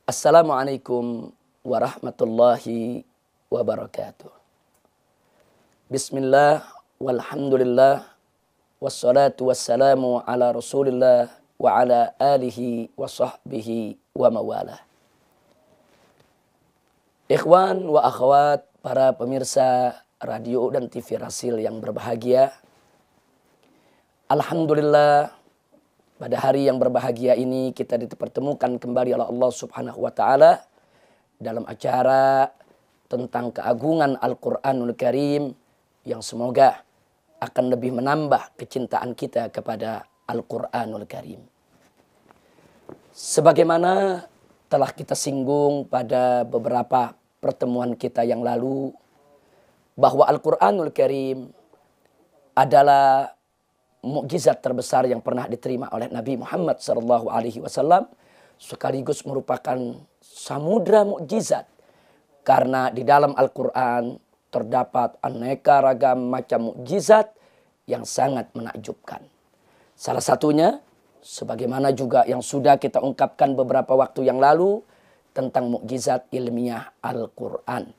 Assalamualaikum warahmatullahi wabarakatuh. Bismillah, walhamdulillah, wassalatu wassalamu ala rasulillah wa ala alihi wa sahbihi wa mawalah. Ikhwan wa akhwat, para pemirsa radio dan TV Rasil yang berbahagia. Alhamdulillah, pada hari yang berbahagia ini kita dipertemukan kembali oleh Allah Subhanahu wa taala dalam acara tentang keagungan Al-Qur'anul Karim yang semoga akan lebih menambah kecintaan kita kepada Al-Qur'anul Karim. Sebagaimana telah kita singgung pada beberapa pertemuan kita yang lalu, bahwa Al-Qur'anul Karim adalah mukjizat terbesar yang pernah diterima oleh Nabi Muhammad SAW, sekaligus merupakan samudra mukjizat, karena di dalam Al-Quran terdapat aneka ragam macam mukjizat yang sangat menakjubkan. Salah satunya, sebagaimana juga yang sudah kita ungkapkan beberapa waktu yang lalu, tentang mukjizat ilmiah Al-Quran,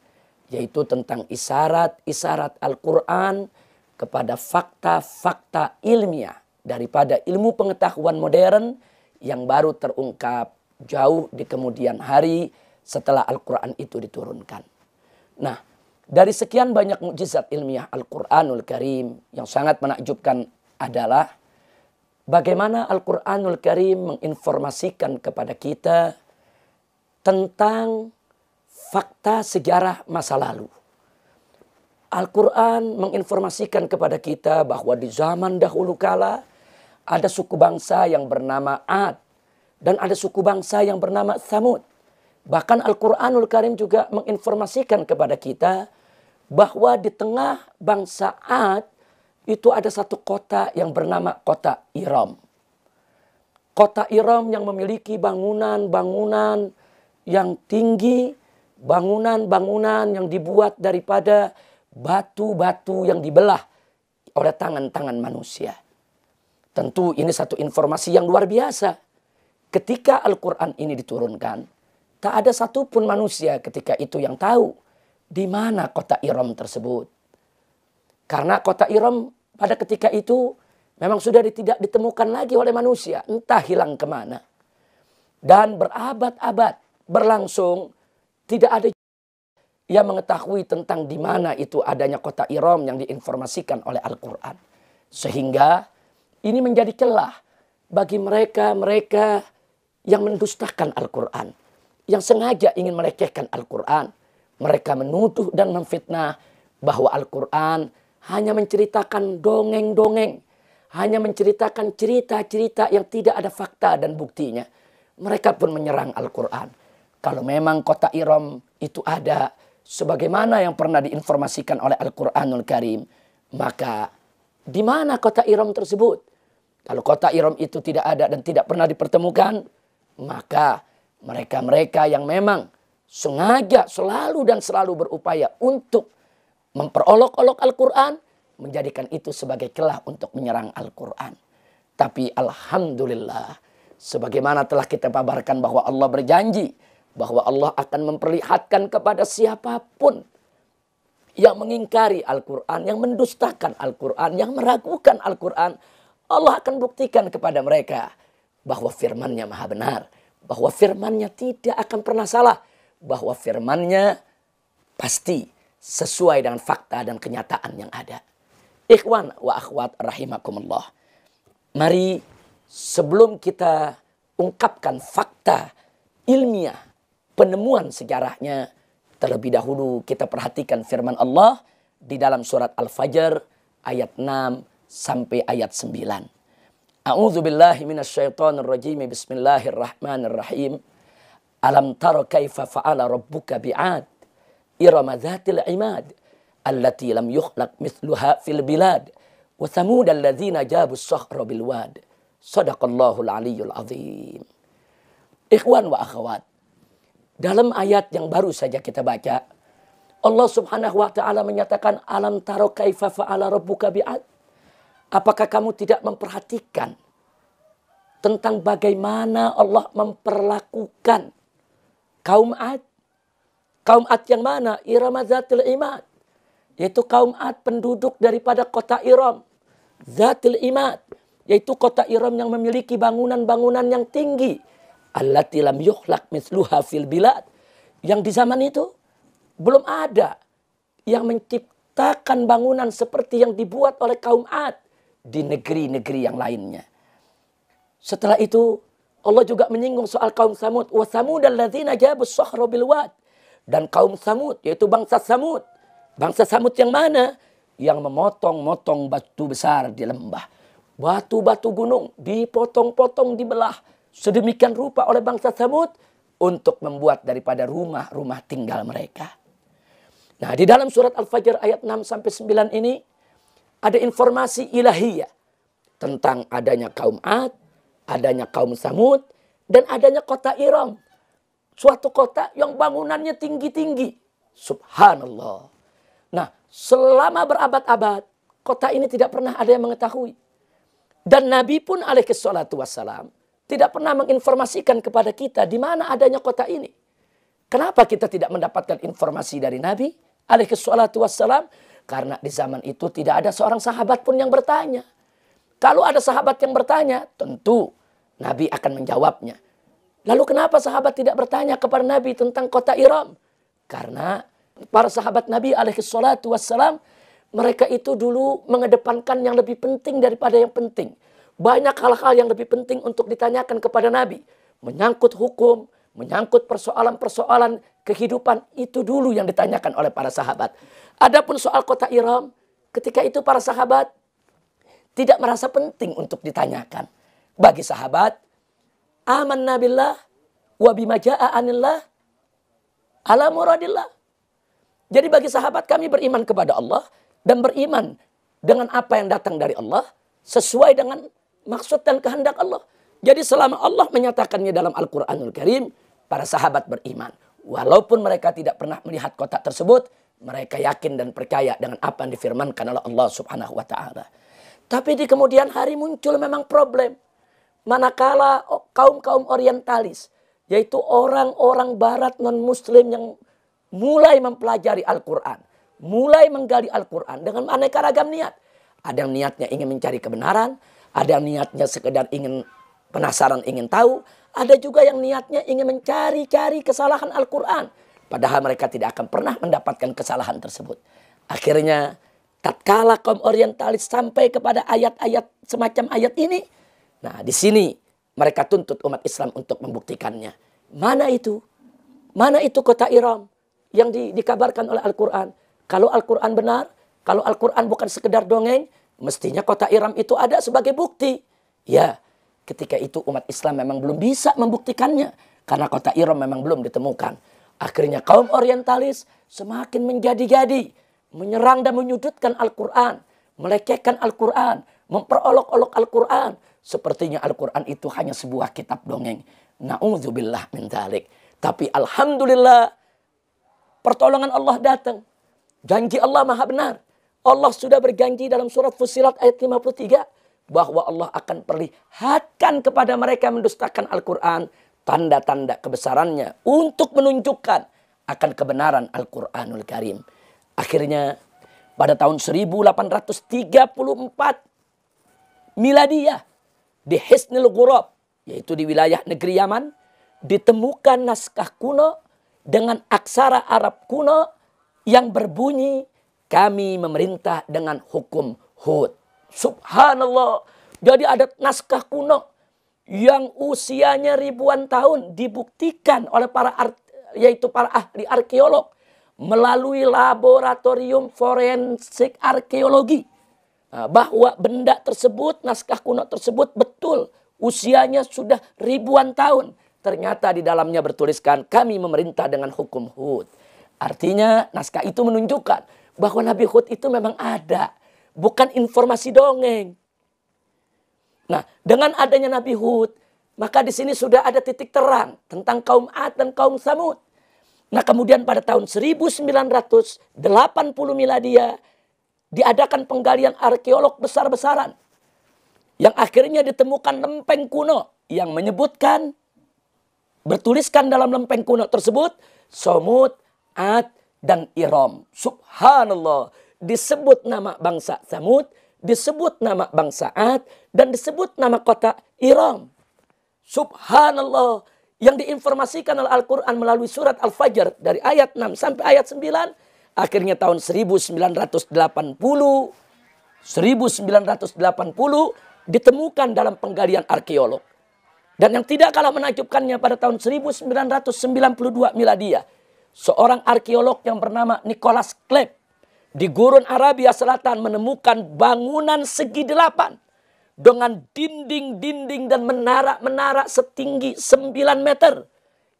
yaitu tentang isyarat-isyarat Al-Quran kepada fakta-fakta ilmiah daripada ilmu pengetahuan modern yang baru terungkap jauh di kemudian hari setelah Al-Quran itu diturunkan. Nah, dari sekian banyak mukjizat ilmiah Al-Quranul Karim yang sangat menakjubkan adalah bagaimana Al-Quranul Karim menginformasikan kepada kita tentang fakta sejarah masa lalu. Al-Quran menginformasikan kepada kita bahwa di zaman dahulu kala ada suku bangsa yang bernama Ad dan ada suku bangsa yang bernama Tsamud. Bahkan Al-Quranul Karim juga menginformasikan kepada kita bahwa di tengah bangsa Ad itu ada satu kota yang bernama kota Iram. Kota Iram yang memiliki bangunan-bangunan yang tinggi, bangunan-bangunan yang dibuat daripada batu-batu yang dibelah oleh tangan-tangan manusia. Tentu ini satu informasi yang luar biasa. Ketika Al-Quran ini diturunkan, tak ada satupun manusia ketika itu yang tahu di mana kota Iram tersebut. Karena kota Iram pada ketika itu memang sudah tidak ditemukan lagi oleh manusia, entah hilang kemana. Dan berabad-abad berlangsung, tidak ada yang mengetahui tentang di mana itu adanya kota Iram yang diinformasikan oleh Al-Quran. Sehingga ini menjadi celah bagi mereka-mereka yang mendustakan Al-Quran, yang sengaja ingin melecehkan Al-Quran. Mereka menuduh dan memfitnah bahwa Al-Quran hanya menceritakan dongeng-dongeng, hanya menceritakan cerita-cerita yang tidak ada fakta dan buktinya. Mereka pun menyerang Al-Quran. Kalau memang kota Iram itu ada sebagaimana yang pernah diinformasikan oleh Al-Quranul Karim, maka di mana kota Iram tersebut? Kalau kota Iram itu tidak ada dan tidak pernah dipertemukan, maka mereka-mereka yang memang sengaja selalu dan selalu berupaya untuk memperolok-olok Al-Quran, menjadikan itu sebagai celah untuk menyerang Al-Quran. Tapi alhamdulillah, sebagaimana telah kita paparkan bahwa Allah berjanji bahwa Allah akan memperlihatkan kepada siapapun yang mengingkari Al-Quran, yang mendustakan Al-Quran, yang meragukan Al-Quran, Allah akan buktikan kepada mereka bahwa firman-Nya maha benar, bahwa firman-Nya tidak akan pernah salah, bahwa firman-Nya pasti sesuai dengan fakta dan kenyataan yang ada. Ikhwan wa akhwat rahimakumullah. Mari sebelum kita ungkapkan fakta ilmiah penemuan sejarahnya, terlebih dahulu kita perhatikan firman Allah di dalam surat Al-Fajr ayat 6 sampai ayat 9. A'udzu billahi minasyaitonir rajim. Bismillahirrahmanirrahim. Alam tara kaifa fa'ala rabbuka bi'ad irama dzatil imad allati lam yukhlaq mithluha fil bilad Wa thamud alladzina jabu as-sakhra bil wad. Shadaqallahul aliyyul azim. Ikhwan wa akhwat, dalam ayat yang baru saja kita baca, Allah Subhanahu wa taala menyatakan, alam taro kaifa fa'ala rabbuka bi'ad. Apakah kamu tidak memperhatikan tentang bagaimana Allah memperlakukan kaum Ad? Kaum Ad yang mana? Iram Zatil Imad. Yaitu kaum Ad penduduk daripada kota Iram. Zatil Imad. Yaitu kota Iram yang memiliki bangunan-bangunan yang tinggi. Allati lam yukhlaq mithluha fil bilad. Yang di zaman itu belum ada yang menciptakan bangunan seperti yang dibuat oleh kaum Ad di negeri-negeri yang lainnya. Setelah itu Allah juga menyinggung soal kaum Samud. Wa Samud alladzina jabu as-sakhra bil wad. Dan kaum Samud, yaitu bangsa Samud. Bangsa Samud yang mana? Yang memotong-motong batu besar di lembah. Batu-batu gunung dipotong-potong, dibelah sedemikian rupa oleh bangsa Samud untuk membuat daripada rumah-rumah tinggal mereka. Nah, di dalam surat Al-Fajr ayat 6-9 ini ada informasi ilahiyah tentang adanya kaum Ad, adanya kaum Samud, dan adanya kota Iram. Suatu kota yang bangunannya tinggi-tinggi. Subhanallah. Nah, selama berabad-abad, kota ini tidak pernah ada yang mengetahui. Dan Nabi pun alaihi salatu wassalam tidak pernah menginformasikan kepada kita di mana adanya kota ini. Kenapa kita tidak mendapatkan informasi dari Nabi alaihi salatu wassalam? Karena di zaman itu tidak ada seorang sahabat pun yang bertanya. Kalau ada sahabat yang bertanya, tentu Nabi akan menjawabnya. Lalu kenapa sahabat tidak bertanya kepada Nabi tentang kota Iram? Karena para sahabat Nabi alaihi salatu wassalam, mereka itu dulu mengedepankan yang lebih penting daripada yang penting. Banyak hal-hal yang lebih penting untuk ditanyakan kepada Nabi. Menyangkut hukum, menyangkut persoalan-persoalan kehidupan, itu dulu yang ditanyakan oleh para sahabat. Adapun soal kota Iram, ketika itu para sahabat tidak merasa penting untuk ditanyakan. Bagi sahabat, amanna billah wa bima jaa'a anillah ala muradillah. Jadi bagi sahabat, kami beriman kepada Allah dan beriman dengan apa yang datang dari Allah sesuai dengan maksud dan kehendak Allah. Jadi selama Allah menyatakannya dalam Al-Quranul Karim, para sahabat beriman. Walaupun mereka tidak pernah melihat kota tersebut, mereka yakin dan percaya dengan apa yang difirmankan oleh Allah Subhanahu wa taala. Tapi di kemudian hari muncul memang problem. Manakala kaum-kaum orientalis, yaitu orang-orang barat non-muslim yang mulai mempelajari Al-Quran, mulai menggali Al-Quran dengan aneka ragam niat. Ada yang niatnya ingin mencari kebenaran, ada yang niatnya sekedar ingin penasaran, ingin tahu. Ada juga yang niatnya ingin mencari-cari kesalahan Al-Quran. Padahal mereka tidak akan pernah mendapatkan kesalahan tersebut. Akhirnya, tatkala kaum orientalis sampai kepada ayat-ayat semacam ayat ini, nah di sini mereka tuntut umat Islam untuk membuktikannya. Mana itu? Mana itu kota Iram yang dikabarkan oleh Al-Quran? Kalau Al-Quran benar, kalau Al-Quran bukan sekedar dongeng, mestinya kota Iram itu ada sebagai bukti. Ya, ketika itu umat Islam memang belum bisa membuktikannya. Karena kota Iram memang belum ditemukan. Akhirnya kaum orientalis semakin menjadi-jadi. Menyerang dan menyudutkan Al-Quran. Melecehkan Al-Quran. Memperolok-olok Al-Quran. Sepertinya Al-Quran itu hanya sebuah kitab dongeng. Na'udzubillah min dzalik. Tapi alhamdulillah, pertolongan Allah datang. Janji Allah maha benar. Allah sudah berjanji dalam surat Fussilat ayat 53. Bahwa Allah akan perlihatkan kepada mereka yang mendustakan Al-Quran tanda-tanda kebesarannya untuk menunjukkan akan kebenaran Al-Quranul Karim. Akhirnya pada tahun 1834 Miladiyah di Hisnul Ghurab, yaitu di wilayah negeri Yaman, ditemukan naskah kuno dengan aksara Arab kuno yang berbunyi, kami memerintah dengan hukum Hud. Subhanallah. Jadi ada naskah kuno yang usianya ribuan tahun dibuktikan oleh para ahli arkeolog melalui laboratorium forensik arkeologi bahwa benda tersebut, naskah kuno tersebut betul usianya sudah ribuan tahun. Ternyata di dalamnya bertuliskan kami memerintah dengan hukum Hud. Artinya naskah itu menunjukkan bahwa Nabi Hud itu memang ada. bukan informasi dongeng. Nah, dengan adanya Nabi Hud, maka di sini sudah ada titik terang tentang kaum Ad dan kaum Samud. Nah, kemudian pada tahun 1980 miladiah diadakan penggalian arkeolog besar-besaran yang akhirnya ditemukan lempeng kuno yang menyebutkan, bertuliskan dalam lempeng kuno tersebut Samud, Ad, dan Iram. Subhanallah, disebut nama bangsa Samud, disebut nama bangsa Ad, dan disebut nama kota Iram. Subhanallah, yang diinformasikan oleh Al-Quran melalui surat Al-Fajr dari ayat 6 sampai ayat 9. Akhirnya tahun 1980 ditemukan dalam penggalian arkeolog. Dan yang tidak kalah menakjubkannya, pada tahun 1992 miladiah, seorang arkeolog yang bernama Nicholas Kleb di gurun Arabia Selatan menemukan bangunan segi 8 dengan dinding-dinding dan menara-menara setinggi 9 meter.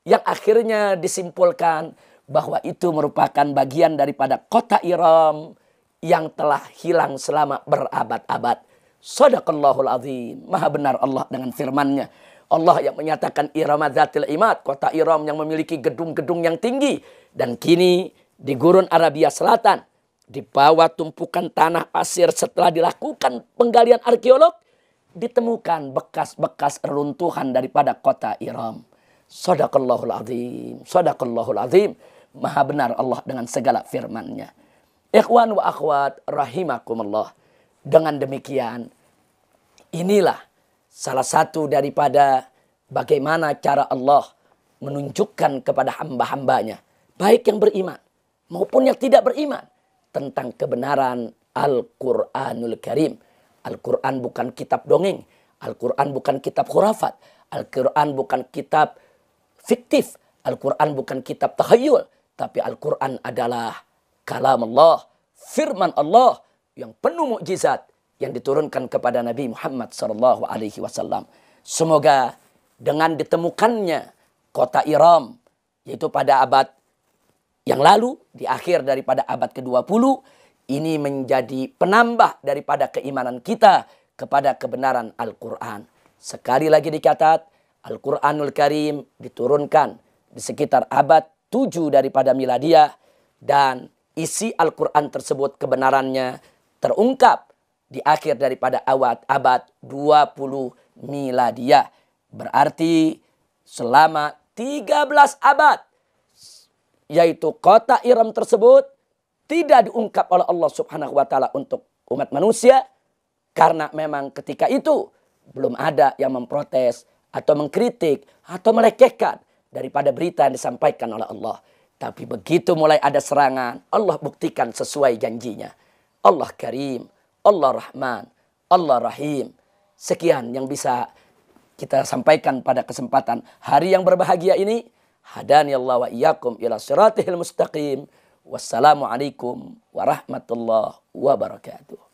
Yang akhirnya disimpulkan bahwa itu merupakan bagian daripada kota Iram yang telah hilang selama berabad-abad. Shadaqallahul azim. Maha benar Allah dengan firman-Nya. Allah yang menyatakan Iram Dzatil Imad, kota Iram yang memiliki gedung-gedung yang tinggi. Dan kini di gurun Arabia Selatan, di bawah tumpukan tanah pasir setelah dilakukan penggalian arkeolog, ditemukan bekas-bekas reruntuhan daripada kota Iram. Shadaqallahul azim. Shadaqallahul azim. Maha benar Allah dengan segala firman-Nya. Ikhwan wa akhwat rahimakumullah. Dengan demikian, inilah salah satu daripada bagaimana cara Allah menunjukkan kepada hamba-hambanya, baik yang beriman maupun yang tidak beriman, tentang kebenaran Al-Quranul Karim. Al-Quran bukan kitab dongeng. Al-Quran bukan kitab khurafat. Al-Quran bukan kitab fiktif. Al-Quran bukan kitab takhayul. Tapi Al-Quran adalah kalam Allah, firman Allah yang penuh mukjizat yang diturunkan kepada Nabi Muhammad SAW. Semoga dengan ditemukannya kota Iram, yaitu pada abad yang lalu, di akhir daripada abad ke-20, ini menjadi penambah daripada keimanan kita kepada kebenaran Al-Quran. Sekali lagi dicatat, Al-Quranul Karim diturunkan di sekitar abad 7 daripada miladiah, dan isi Al-Quran tersebut kebenarannya terungkap di akhir daripada abad 20 miladiah. Berarti selama 13 abad, yaitu kota Iram tersebut tidak diungkap oleh Allah Subhanahu wa Ta'ala untuk umat manusia, karena memang ketika itu belum ada yang memprotes atau mengkritik atau melecehkan daripada berita yang disampaikan oleh Allah. Tapi begitu mulai ada serangan, Allah buktikan sesuai janjinya. Allah Karim, Allah Rahman, Allah Rahim. Sekian yang bisa kita sampaikan pada kesempatan hari yang berbahagia ini. Hadani Allah wa iyyakum ila siratihil mustaqim. Wassalamualaikum warahmatullahi wabarakatuh.